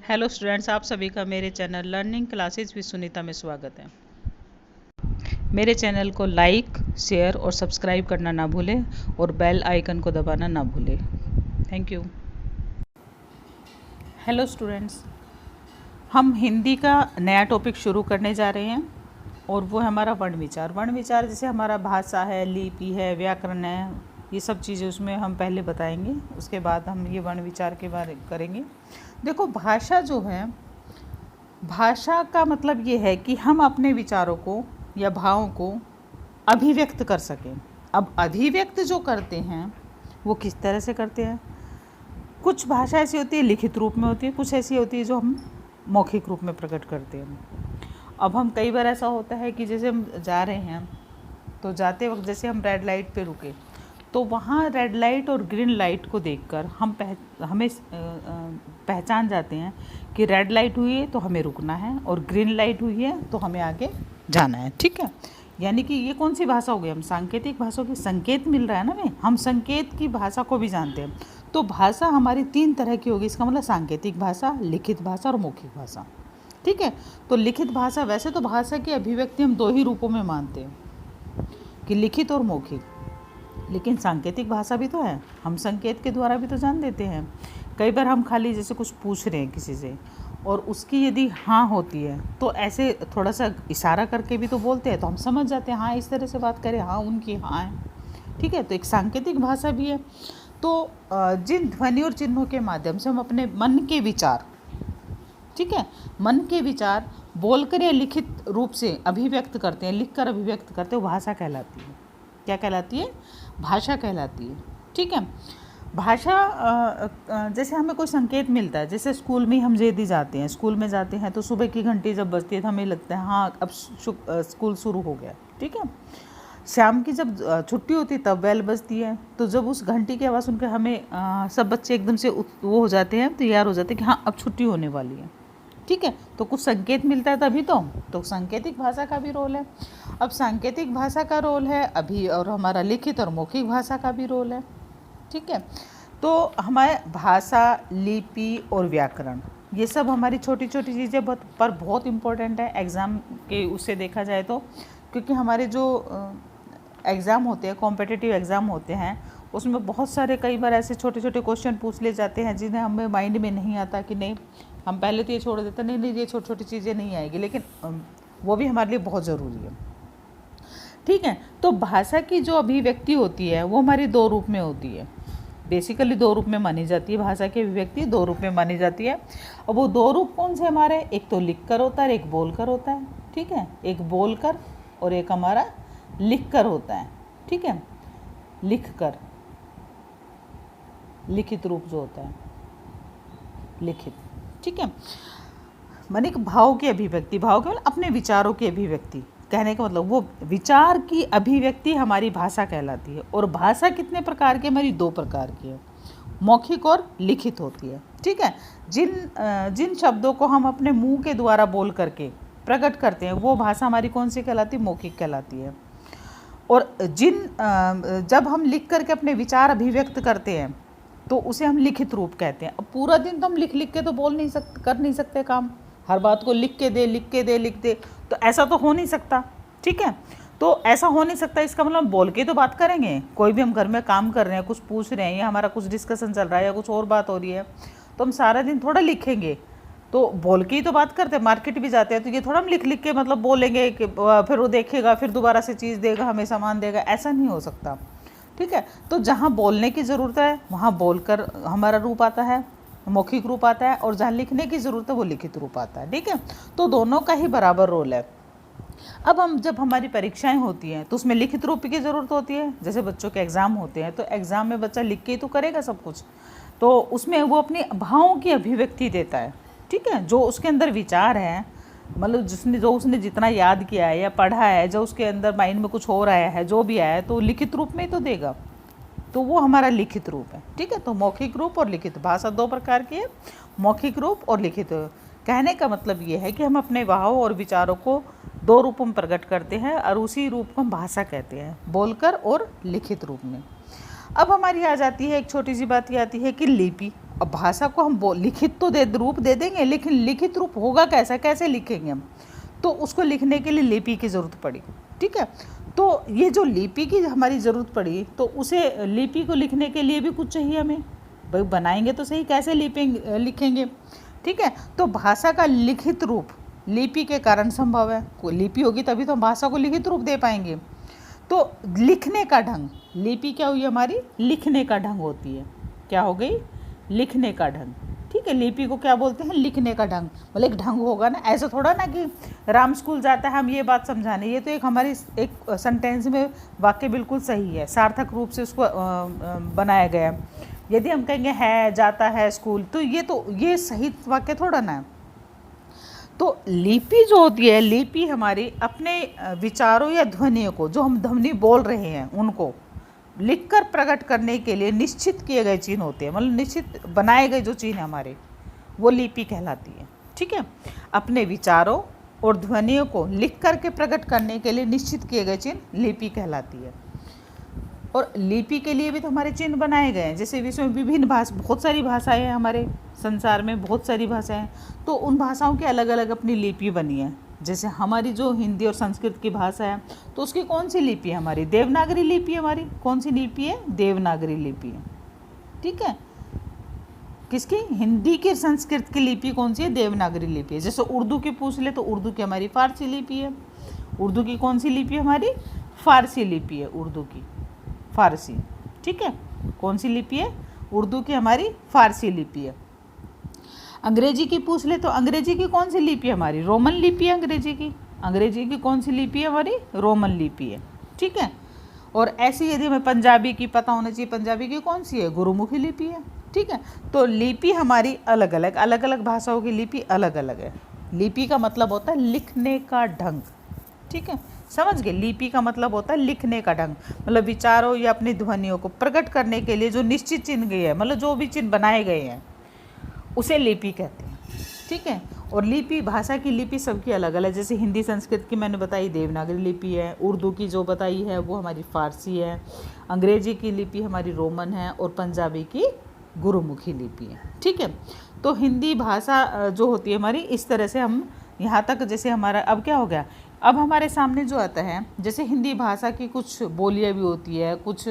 Hello students, आप सभी का मेरे channel learning classes with Sunita में स्वागत है। मेरे चैनल को लाइक, शेयर और सब्सक्राइब करना ना भूलें और बेल आइकन को दबाना ना भूलें। Thank you. हेलो स्टूडेंट्स, हम हिंदी का नया टॉपिक शुरू करने जा रहे हैं और वो है हमारा वर्ण विचार। वर्ण विचार जैसे हमारा भाषा है, लिपि है, व्याकरण है, ये सब चीज़ें उसमें हम पहले बताएंगे, उसके बाद हम ये वर्ण विचार के बारे करेंगे। देखो, भाषा जो है, भाषा का मतलब ये है कि हम अपने विचारों को या भावों को अभिव्यक्त कर सकें। अब अभिव्यक्त जो करते हैं वो किस तरह से करते हैं? कुछ भाषा ऐसी होती है लिखित रूप में होती है, कुछ ऐसी होती है जो हम मौखिक रूप में प्रकट करते हैं। अब हम कई बार ऐसा होता है कि जैसे हम जा रहे हैं तो जाते वक्त जैसे हम रेड लाइट पे रुके तो वहाँ रेड लाइट और ग्रीन लाइट को देखकर हमें पहचान जाते हैं कि रेड लाइट हुई है तो हमें रुकना है और ग्रीन लाइट हुई है तो हमें आगे जाना है। ठीक है, यानी कि ये कौन सी भाषा हो गई? हम सांकेतिक भाषा की, संकेत मिल रहा है ना हमें, हम संकेत की भाषा को भी जानते हैं। तो भाषा हमारी 3 तरह की होगी, इसका मतलब सांकेतिक भाषा, लिखित भाषा और मौखिक भाषा। ठीक है, तो लिखित भाषा, वैसे तो भाषा की अभिव्यक्ति हम 2 ही रूपों में मानते हैं कि लिखित और मौखिक, लेकिन सांकेतिक भाषा भी तो है, हम संकेत के द्वारा भी तो जान देते हैं। कई बार हम खाली जैसे कुछ पूछ रहे हैं किसी से और उसकी यदि हाँ होती है तो ऐसे थोड़ा सा इशारा करके भी तो बोलते हैं, तो हम समझ जाते हैं हाँ इस तरह से बात करें, हाँ उनकी हाँ है। ठीक है, तो एक सांकेतिक भाषा भी है। तो जिन ध्वनि और चिन्हों के माध्यम से हम अपने मन के विचार, ठीक है, मन के विचार बोलकर या लिखित रूप से अभिव्यक्त करते हैं, लिखकर अभिव्यक्त करते हैं, भाषा कहलाती है। क्या कहलाती है? भाषा कहलाती है। ठीक है, भाषा जैसे हमें कोई संकेत मिलता है, जैसे स्कूल में हम यदि जाते हैं, स्कूल में जाते हैं तो सुबह की घंटी जब बजती है तो हमें लगता है हाँ अब स्कूल शुरू हो गया। ठीक है, शाम की जब छुट्टी होती है तब बेल बजती है, तो जब उस घंटी की आवाज़ सुनकर हमें सब बच्चे एकदम से वो हो जाते हैं, तैयार हो जाते हैं कि हाँ अब छुट्टी होने वाली है। ठीक है, तो कुछ संकेत मिलता है तभी तो सांकेतिक भाषा का भी रोल है। अब सांकेतिक भाषा का रोल है अभी, और हमारा लिखित और मौखिक भाषा का भी रोल है। ठीक है, तो हमारे भाषा, लिपि और व्याकरण, ये सब हमारी छोटी छोटी चीज़ें बहुत इम्पोर्टेंट है एग्ज़ाम के उससे देखा जाए तो, क्योंकि हमारे जो एग्ज़ाम होते हैं, कॉम्पिटिटिव एग्ज़ाम होते हैं, उसमें बहुत सारे कई बार ऐसे छोटे छोटे क्वेश्चन पूछ ले जाते हैं जिन्हें हमें माइंड में नहीं आता कि नहीं, हम पहले तो ये छोड़ देते नहीं ये छोटी छोटी चीज़ें नहीं आएगी, लेकिन वो भी हमारे लिए बहुत ज़रूरी है। ठीक है, तो भाषा की जो अभिव्यक्ति होती है वो हमारी 2 रूप में होती है, बेसिकली 2 रूप में मानी जाती है। भाषा की अभिव्यक्ति 2 रूप में मानी जाती है, और वो 2 रूप कौन से हमारे? एक तो लिख कर होता है, एक बोल कर होता है। ठीक है, एक बोल कर और एक हमारा लिख कर होता है। ठीक है, लिख कर, लिखित रूप जो होता है, लिखित। ठीक है, माने भाव की अभिव्यक्ति, भाव केवल अपने विचारों की अभिव्यक्ति, कहने का मतलब वो विचार की अभिव्यक्ति हमारी भाषा कहलाती है। और भाषा कितने प्रकार की? हमारी 2 प्रकार की है, मौखिक और लिखित होती है। ठीक है, जिन शब्दों को हम अपने मुंह के द्वारा बोल करके प्रकट करते हैं वो भाषा हमारी कौन सी कहलाती है? मौखिक कहलाती है। और जब हम लिख करके अपने विचार अभिव्यक्त करते हैं तो उसे हम लिखित रूप कहते हैं। अब पूरा दिन तो हम लिख के तो कर नहीं सकते काम, हर बात को लिख दे, तो ऐसा तो हो नहीं सकता। ठीक है, तो ऐसा हो नहीं सकता, इसका मतलब हम बोल के तो बात करेंगे। कोई भी हम घर में काम कर रहे हैं, कुछ पूछ रहे हैं या हमारा कुछ डिस्कशन चल रहा है या कुछ और बात हो रही है, तो हम सारा दिन थोड़ा लिखेंगे, तो बोल के ही तो बात करते हैं। मार्केट भी जाते हैं तो ये थोड़ा हम लिख के मतलब बोलेंगे कि फिर वो देखेगा, फिर दोबारा से चीज़ देगा, हमें सामान देगा, ऐसा नहीं हो सकता। ठीक है, तो जहाँ बोलने की ज़रूरत है वहाँ बोलकर हमारा रूप आता है, मौखिक रूप आता है, और जहाँ लिखने की ज़रूरत है वो लिखित रूप आता है। ठीक है, तो दोनों का ही बराबर रोल है। अब जब हमारी परीक्षाएं होती हैं तो उसमें लिखित रूप की ज़रूरत होती है। जैसे बच्चों के एग्ज़ाम होते हैं तो एग्ज़ाम में बच्चा लिख के ही तो करेगा सब कुछ, तो उसमें वो अपनी भावों की अभिव्यक्ति देता है। ठीक है, जो उसके अंदर विचार है, मतलब उसने जितना याद किया है या पढ़ा है, जो उसके अंदर माइंड में कुछ हो रहा है, जो भी आया है, तो लिखित रूप में ही तो देगा, तो वो हमारा लिखित रूप है। ठीक है, तो मौखिक रूप और लिखित, भाषा 2 प्रकार की है, मौखिक रूप और लिखित। कहने का मतलब ये है कि हम अपने भाव और विचारों को 2 रूपों में प्रकट करते हैं और उसी रूप को हम भाषा कहते हैं, बोलकर और लिखित रूप में। अब हमारी आ जाती है एक छोटी सी बात, ये आती है कि लिपि। अब भाषा को हम लिखित तो रूप दे देंगे, लेकिन लिखित रूप होगा कैसा, कैसे लिखेंगे हम, तो उसको लिखने के लिए लिपि की ज़रूरत पड़ी। ठीक है, तो ये जो लिपि की हमारी ज़रूरत पड़ी, तो उसे लिपि को लिखने के लिए भी कुछ चाहिए हमें, भाई बनाएंगे तो सही, कैसे लिखेंगे। ठीक है, तो भाषा का लिखित रूप लिपि के कारण संभव है, कोई लिपि होगी तभी तो हम भाषा को लिखित रूप दे पाएंगे। तो लिखने का ढंग, लिपि क्या हुई हमारी, लिखने का ढंग होती है, क्या हो गई, लिखने का ढंग। ठीक है, लिपि को क्या बोलते हैं, लिखने का ढंग, मतलब एक ढंग होगा ना, ऐसा थोड़ा ना कि राम स्कूल जाता है हम ये बात समझाने, ये तो एक हमारी एक सेंटेंस में वाक्य बिल्कुल सही है, सार्थक रूप से उसको बनाया गया। यदि हम कहेंगे है, जाता है स्कूल, तो ये सही वाक्य थोड़ा ना है। तो लिपि जो होती है, लिपि हमारी अपने विचारों या ध्वनियों को, जो हम ध्वनि बोल रहे हैं उनको लिखकर प्रकट करने के लिए निश्चित किए गए चिन्ह होते हैं, मतलब निश्चित बनाए गए जो चिन्ह हमारे, वो लिपि कहलाती है। ठीक है, अपने विचारों और ध्वनियों को लिख करके प्रकट करने के लिए निश्चित किए गए चिन्ह लिपि कहलाती है। और लिपि के लिए भी तो हमारे चिन्ह बनाए गए हैं, जैसे विश्व में विभिन्न बहुत सारी भाषाएं हैं, हमारे संसार में बहुत सारी भाषाएं हैं, तो उन भाषाओं की अलग अलग अपनी लिपि बनी है। जैसे हमारी जो हिंदी और संस्कृत की भाषा है, तो उसकी कौन सी लिपि है हमारी, देवनागरी लिपि है हमारी, कौन सी लिपि है, देवनागरी लिपि है। ठीक है, किसकी, हिंदी की संस्कृत की लिपि कौन सी है, देवनागरी लिपि है। जैसे उर्दू की पूछ ले तो उर्दू की हमारी फारसी लिपि है, उर्दू की कौन सी लिपि है हमारी, फारसी लिपि है, उर्दू की फारसी। ठीक है, कौन सी लिपि है, उर्दू की हमारी फारसी लिपि है। अंग्रेजी की पूछ ले तो अंग्रेजी की कौन सी लिपि है हमारी, रोमन लिपि है अंग्रेजी की कौन सी लिपि है हमारी, रोमन लिपि है। ठीक है, और ऐसी यदि हमें पंजाबी की पता होना चाहिए, पंजाबी की कौन सी है, गुरुमुखी लिपि है। ठीक है, तो लिपि हमारी अलग अलग भाषाओं की लिपि अलग अलग है। लिपि का मतलब होता है लिखने का ढंग। ठीक है, समझ गए, लिपि का मतलब होता है लिखने का ढंग, मतलब विचारों या अपनी ध्वनियों को प्रकट करने के लिए जो निश्चित चिन्ह गए हैं, मतलब जो भी चिन्ह बनाए गए हैं उसे लिपि कहते हैं। ठीक है, और लिपि, भाषा की लिपि सबकी अलग अलग, जैसे हिंदी संस्कृत की मैंने बताई देवनागरी लिपि है, उर्दू की जो बताई है वो हमारी फारसी है, अंग्रेजी की लिपि हमारी रोमन है, और पंजाबी की गुरुमुखी लिपि है। ठीक है, तो हिंदी भाषा जो होती है हमारी, इस तरह से हम यहाँ तक, जैसे हमारा अब क्या हो गया, अब हमारे सामने जो आता है, जैसे हिंदी भाषा की कुछ बोलियाँ भी होती है, कुछ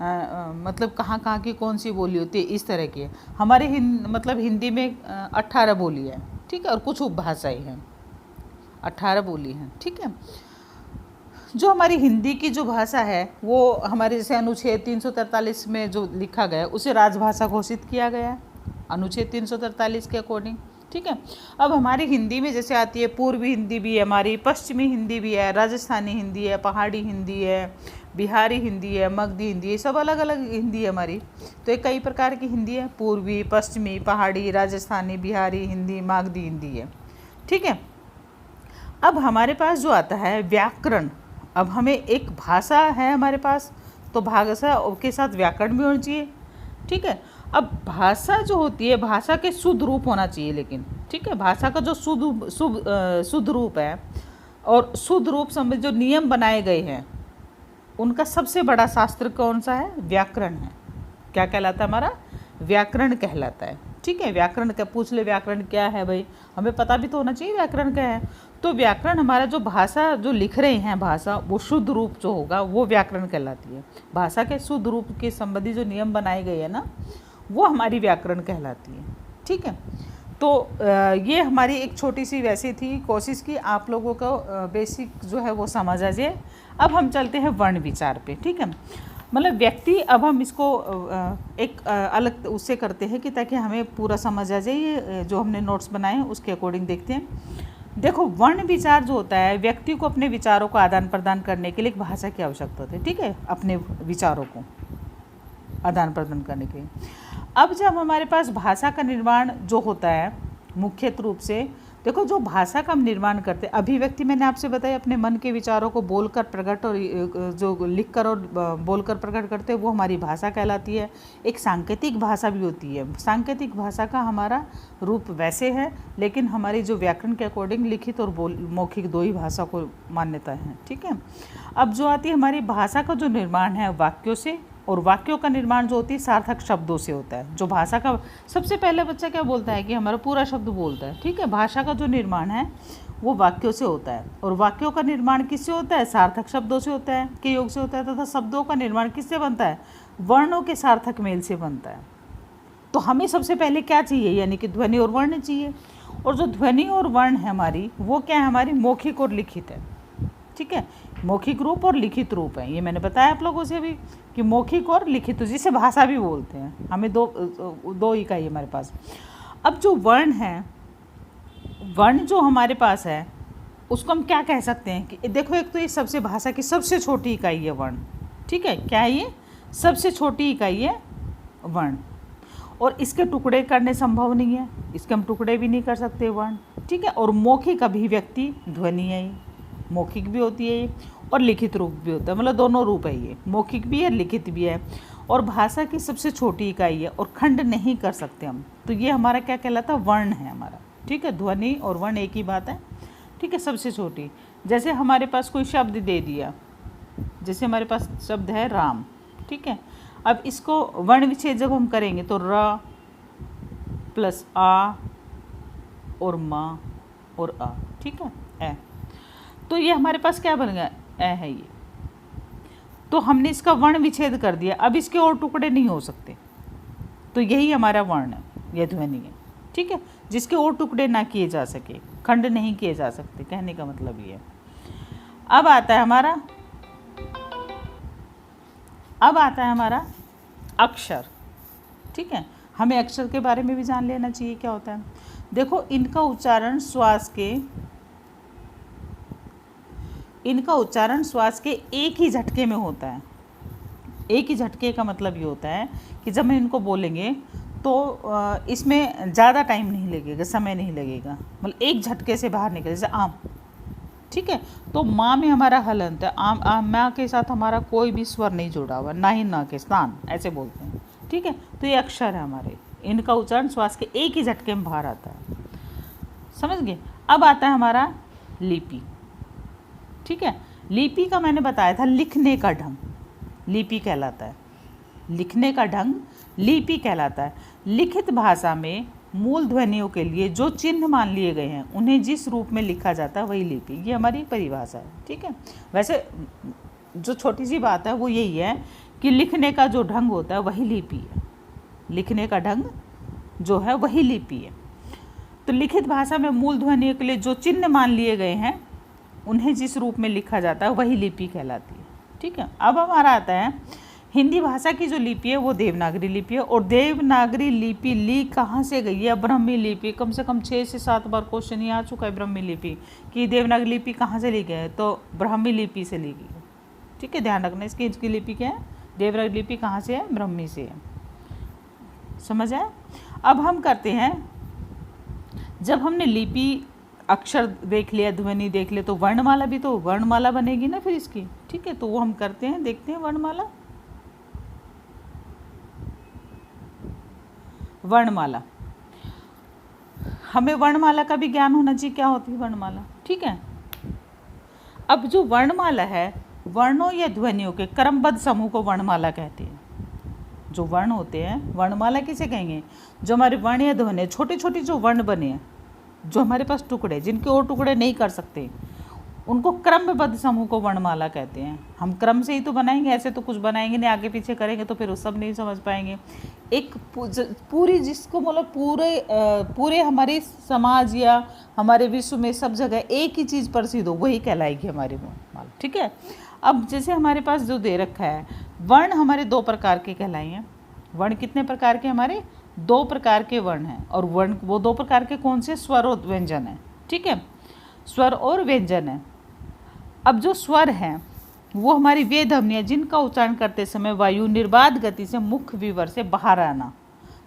मतलब कहाँ की कौन सी बोली होती है, इस तरह की हमारे मतलब हिंदी में 18 बोली है। ठीक है, और कुछ उपभाषाएँ हैं, 18 बोली हैं। ठीक है, जो हमारी हिंदी की जो भाषा है वो हमारे जैसे अनुच्छेद 343 में जो लिखा गया है उसे राजभाषा घोषित किया गया है, अनुच्छेद 343 के अकॉर्डिंग। ठीक है, अब हमारी हिंदी में जैसे आती है पूर्वी हिंदी भी है हमारी, पश्चिमी हिंदी भी है, राजस्थानी हिंदी है, पहाड़ी हिंदी है, बिहारी हिंदी है, मगधी हिंदी है, सब अलग अलग हिंदी है हमारी। तो ये कई प्रकार की हिंदी है, पूर्वी, पश्चिमी, पहाड़ी, राजस्थानी, बिहारी हिंदी, मगधी हिंदी है। ठीक है, अब हमारे पास जो आता है व्याकरण, अब हमें एक भाषा है हमारे पास, तो भाषा के साथ व्याकरण भी होना चाहिए। ठीक है, अब भाषा जो होती है, भाषा के शुद्ध रूप होना चाहिए, लेकिन ठीक है, भाषा का जो शुद्ध रूप है और शुद्ध रूप संबंधी जो नियम बनाए गए हैं, उनका सबसे बड़ा शास्त्र कौन सा है, व्याकरण है। क्या कहलाता है हमारा, व्याकरण कहलाता है। ठीक है, व्याकरण का पूछ ले, व्याकरण क्या है भाई, हमें पता भी तो होना चाहिए व्याकरण क्या है। तो व्याकरण हमारा जो भाषा जो लिख रहे हैं भाषा, वो शुद्ध रूप जो होगा वो व्याकरण कहलाती है। भाषा के शुद्ध रूप के संबंधी जो नियम बनाए गए हैं ना, वो हमारी व्याकरण कहलाती है। ठीक है, तो ये हमारी एक छोटी सी वैसी थी कोशिश की आप लोगों को बेसिक जो है वो समझ आ जाए। अब हम चलते हैं वर्ण विचार पे। ठीक है, मतलब व्यक्ति, अब हम इसको एक अलग उससे करते हैं कि ताकि हमें पूरा समझ आ जाए, ये जो हमने नोट्स बनाए हैं उसके अकॉर्डिंग देखते हैं। देखो, वर्ण विचार जो होता है, व्यक्ति को अपने विचारों को आदान प्रदान करने के लिए एक भाषा की आवश्यकता होती है। ठीक है, अपने विचारों को आदान प्रदान करने के लिए। अब जब हमारे पास भाषा का निर्माण जो होता है मुख्य रूप से, देखो जो भाषा का हम निर्माण करते हैं, अभिव्यक्ति मैंने आपसे बताया, अपने मन के विचारों को बोलकर प्रकट और जो लिखकर और बोलकर प्रकट करते हैं वो हमारी भाषा कहलाती है। एक सांकेतिक भाषा भी होती है, सांकेतिक भाषा का हमारा रूप वैसे है, लेकिन हमारी जो व्याकरण के अकॉर्डिंग लिखित और मौखिक दो ही भाषा को मान्यता है। ठीक है, अब जो आती है हमारी भाषा का जो निर्माण है वाक्यों से और वाक्यों का निर्माण जो होती है सार्थक शब्दों से होता है। जो भाषा का सबसे पहले बच्चा क्या बोलता है कि हमारा पूरा शब्द बोलता है, ठीक है। भाषा का जो निर्माण है वो वाक्यों से होता है, और वाक्यों का निर्माण किससे होता है? सार्थक शब्दों से होता है, के योग से होता है, तथा शब्दों का निर्माण किससे बनता है? वर्णों के सार्थक मेल से बनता है। तो हमें सबसे पहले क्या चाहिए? यानी कि ध्वनि और वर्ण चाहिए। और जो ध्वनि और वर्ण है हमारी, वो क्या है? हमारी मौखिक और लिखित है, ठीक है। मौखिक रूप और लिखित रूप है, ये मैंने बताया आप लोगों से भी कि मौखिक और लिखित, जिसे भाषा भी बोलते हैं। हमें दो इकाई हमारे पास। अब जो वर्ण है, वर्ण जो हमारे पास है उसको हम क्या कह सकते हैं कि देखो, एक तो ये सबसे भाषा की सबसे छोटी इकाई है वर्ण, ठीक है। क्या है ये? सबसे छोटी इकाई है वर्ण, और इसके टुकड़े करने संभव नहीं है, इसके हम टुकड़े भी नहीं कर सकते वर्ण, ठीक है। और मौखिक अभिव्यक्ति ध्वनि है, ये मौखिक भी होती है ये, और लिखित रूप भी होता है, मतलब दोनों रूप है ये, मौखिक भी है लिखित भी है, और भाषा की सबसे छोटी इकाई है, और खंड नहीं कर सकते हम। तो ये हमारा क्या कहलाता है? वर्ण है हमारा, ठीक है। ध्वनि और वर्ण एक ही बात है, ठीक है, सबसे छोटी। जैसे हमारे पास कोई शब्द दे दिया, जैसे हमारे पास शब्द है राम, ठीक है। अब इसको वर्ण विच्छेद जब हम करेंगे तो र प्लस आ और मा और आ, ठीक है, ए। तो ये हमारे पास क्या बन गया? ए है ये। तो हमने इसका वर्ण विच्छेद कर दिया, अब इसके और टुकड़े नहीं हो सकते, तो यही हमारा वर्ण है, यह ध्वनि है, ठीक है, जिसके और टुकड़े ना किए जा सके, खंड नहीं किए जा सकते, कहने का मतलब ये है। अब आता है हमारा अक्षर, ठीक है। हमें अक्षर के बारे में भी जान लेना चाहिए क्या होता है। देखो, इनका उच्चारण श्वास के एक ही झटके में होता है। एक ही झटके का मतलब ये होता है कि जब हम इनको बोलेंगे तो इसमें ज़्यादा टाइम नहीं लगेगा, समय नहीं लगेगा, मतलब एक झटके से बाहर निकले। जैसे आम, ठीक है, तो माँ में हमारा हलंत है, आम माँ के साथ हमारा कोई भी स्वर नहीं जुड़ा हुआ, ना ही ना के स्थान, ऐसे बोलते हैं, ठीक है। तो ये अक्षर है हमारे, इनका उच्चारण श्वास के एक ही झटके में बाहर आता है, समझ गए। अब आता है हमारा लिपि, ठीक है। लिपि का मैंने बताया था लिखने का ढंग लिपि कहलाता है, लिखने का ढंग लिपि कहलाता है। लिखित भाषा में मूल ध्वनियों के लिए जो चिन्ह मान लिए गए हैं उन्हें जिस रूप में लिखा जाता है वही लिपि, ये हमारी परिभाषा है, ठीक है। वैसे जो छोटी सी बात है वो यही है कि लिखने का जो ढंग होता है वही लिपि है, लिखने का ढंग जो है वही लिपि है। तो लिखित भाषा में मूल ध्वनियों के लिए जो चिन्ह मान लिए गए हैं उन्हें जिस रूप में लिखा जाता है वही लिपि कहलाती है, ठीक है। अब हमारा आता है हिंदी भाषा की जो लिपि है वो देवनागरी लिपि है, और देवनागरी लिपि ली कहाँ से गई है? ब्राह्मी लिपि। कम से कम 6 से 7 बार क्वेश्चन ये आ चुका है ब्राह्मी लिपि कि देवनागरी लिपि कहाँ से ली गई है, तो ब्राह्मी लिपि से ली गई है, ठीक है, ध्यान रखना। इसकी लिपि क्या है? देवनागरी लिपि कहाँ से है? ब्राह्मी से है, समझ आए। अब हम करते हैं, जब हमने लिपि अक्षर देख लिया, ध्वनि देख लिया, तो वर्णमाला भी तो वर्णमाला बनेगी ना फिर इसकी, ठीक है। तो वो हम करते हैं, देखते हैं वर्णमाला। वर्णमाला, हमें वर्णमाला का भी ज्ञान होना चाहिए, क्या होती है वर्णमाला, ठीक है। अब जो वर्णमाला है, वर्णों या ध्वनियों के क्रमबद्ध समूह को वर्णमाला कहते हैं। जो वर्ण होते हैं, वर्णमाला किसे कहेंगे? जो हमारे वर्ण या ध्वनि, छोटे छोटे जो वर्ण बने हैं, जो हमारे पास टुकड़े, जिनके और टुकड़े नहीं कर सकते, उनको क्रमबद्ध समूह को वर्णमाला कहते हैं। हम क्रम से ही तो बनाएंगे, ऐसे तो कुछ बनाएंगे नहीं, आगे पीछे करेंगे तो फिर वो सब नहीं समझ पाएंगे। एक पूरी, जिसको मतलब पूरे हमारे समाज या हमारे विश्व में सब जगह एक ही चीज़ प्रसिद्ध हो, वही कहलाएगी हमारी वर्णमाला, ठीक है। अब जैसे हमारे पास जो दे रखा है, वर्ण हमारे 2 प्रकार के कहलाएंगे। वर्ण कितने प्रकार के? हमारे 2 प्रकार के वर्ण हैं, और वर्ण वो 2 प्रकार के कौन से? स्वर और व्यंजन है, ठीक है, स्वर और व्यंजन है। अब जो स्वर हैं वो हमारी वे ध्वनियाँ जिनका उच्चारण करते समय वायु निर्बाध गति से मुख विवर से बाहर आना,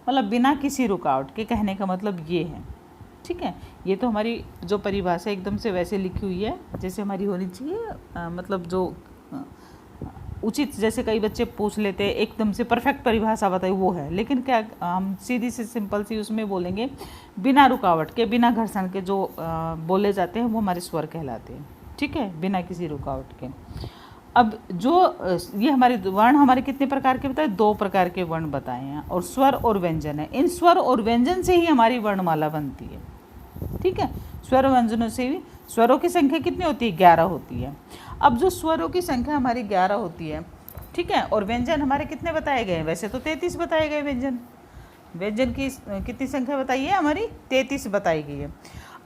मतलब बिना किसी रुकावट के, कहने का मतलब ये है, ठीक है। ये तो हमारी जो परिभाषा एकदम से वैसे लिखी हुई है जैसे हमारी होनी चाहिए, मतलब जो उचित, जैसे कई बच्चे पूछ लेते हैं एकदम से परफेक्ट परिभाषा बताइए, वो है। लेकिन क्या हम सीधी से सिंपल सी उसमें बोलेंगे, बिना रुकावट के, बिना घर्षण के जो बोले जाते हैं वो हमारे स्वर कहलाते हैं, ठीक है, बिना किसी रुकावट के। अब जो ये हमारे वर्ण हमारे कितने प्रकार के बताए, 2 प्रकार के वर्ण बताए हैं, और स्वर और व्यंजन है। इन स्वर और व्यंजन से ही हमारी वर्णमाला बनती है, ठीक है। स्वर व्यंजनों से भी स्वरों की संख्या कितनी होती है, 11 होती है। अब जो स्वरों की संख्या हमारी 11 होती है, ठीक है, और व्यंजन हमारे कितने बताए गए हैं, वैसे तो 33 बताए गए व्यंजन। व्यंजन की कितनी संख्या बताई है, हमारी 33 बताई गई है।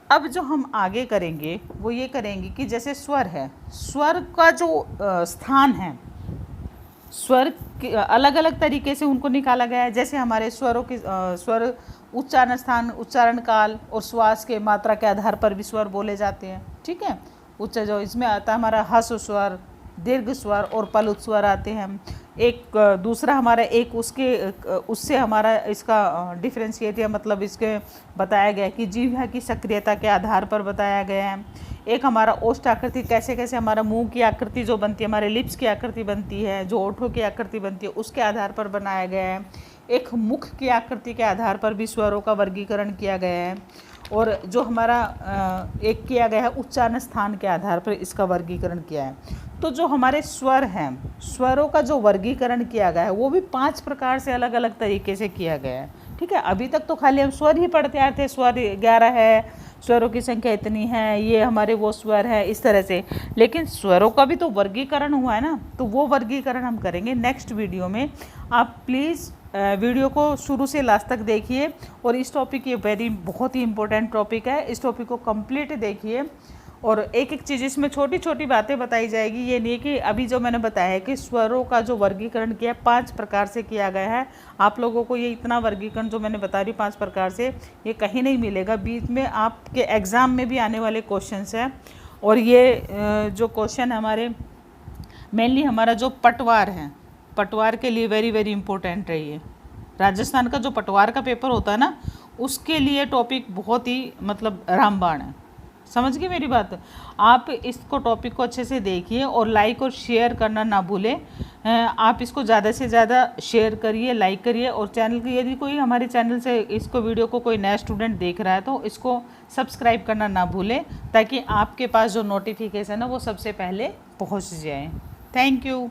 अब जो हम आगे करेंगे वो ये करेंगे कि जैसे स्वर है, स्वर का जो स्थान है, स्वर अलग अलग तरीके से उनको निकाला गया है। जैसे हमारे स्वरों की स्वर उच्चारण स्थान, उच्चारण काल और श्वास के मात्रा के आधार पर भी स्वर बोले जाते हैं, ठीक है। उच्च जो इसमें आता है हमारा ह्रस्व स्वर, दीर्घ स्वर और पलुत स्वर आते हैं। एक दूसरा हमारा एक उससे हमारा इसका डिफ्रेंशिएट, मतलब इसके बताया गया कि जीभ की सक्रियता के आधार पर बताया गया है। एक हमारा ओष्ठ आकृति, कैसे कैसे हमारा मुंह की आकृति जो बनती है, हमारे लिप्स की आकृति बनती है, जो ओठों की आकृति बनती है, उसके आधार पर बनाया गया है। एक मुख की आकृति के आधार पर भी स्वरों का वर्गीकरण किया गया है। और जो हमारा एक किया गया है उच्चारण स्थान के आधार पर इसका वर्गीकरण किया है। तो जो हमारे स्वर हैं, स्वरों का जो वर्गीकरण किया गया है वो भी 5 प्रकार से अलग अलग तरीके से किया गया है, ठीक है। अभी तक तो खाली हम स्वर ही पढ़ते आए थे, स्वर 11 है, स्वरों की संख्या इतनी है, ये हमारे वो स्वर है, इस तरह से। लेकिन स्वरों का भी तो वर्गीकरण हुआ है ना, तो वो वर्गीकरण हम करेंगे नेक्स्ट वीडियो में। आप प्लीज़ वीडियो को शुरू से लास्ट तक देखिए, और इस टॉपिक ये बहुत ही इंपॉर्टेंट टॉपिक है, इस टॉपिक को कंप्लीट देखिए। और एक एक चीज़ इसमें छोटी छोटी बातें बताई जाएगी। ये नहीं कि अभी जो मैंने बताया है कि स्वरों का जो वर्गीकरण किया 5 प्रकार से किया गया है, आप लोगों को ये इतना वर्गीकरण जो मैंने बता रही 5 प्रकार से, ये कहीं नहीं मिलेगा। बीच में आपके एग्ज़ाम में भी आने वाले क्वेश्चंस हैं। और ये जो क्वेश्चन हमारे मेनली हमारा जो पटवार है, पटवार के लिए वेरी वेरी इंपॉर्टेंट है। ये राजस्थान का जो पटवार का पेपर होता है ना, उसके लिए टॉपिक बहुत ही मतलब रामबाण है। समझ गए मेरी बात। आप इसको टॉपिक को अच्छे से देखिए और लाइक और शेयर करना ना भूलें। आप इसको ज़्यादा से ज़्यादा शेयर करिए, लाइक करिए। और चैनल की यदि कोई हमारे चैनल से इसको वीडियो को कोई नया स्टूडेंट देख रहा है तो इसको सब्सक्राइब करना ना भूलें, ताकि आपके पास जो नोटिफिकेशन है वो सबसे पहले पहुंच जाए। Thank you.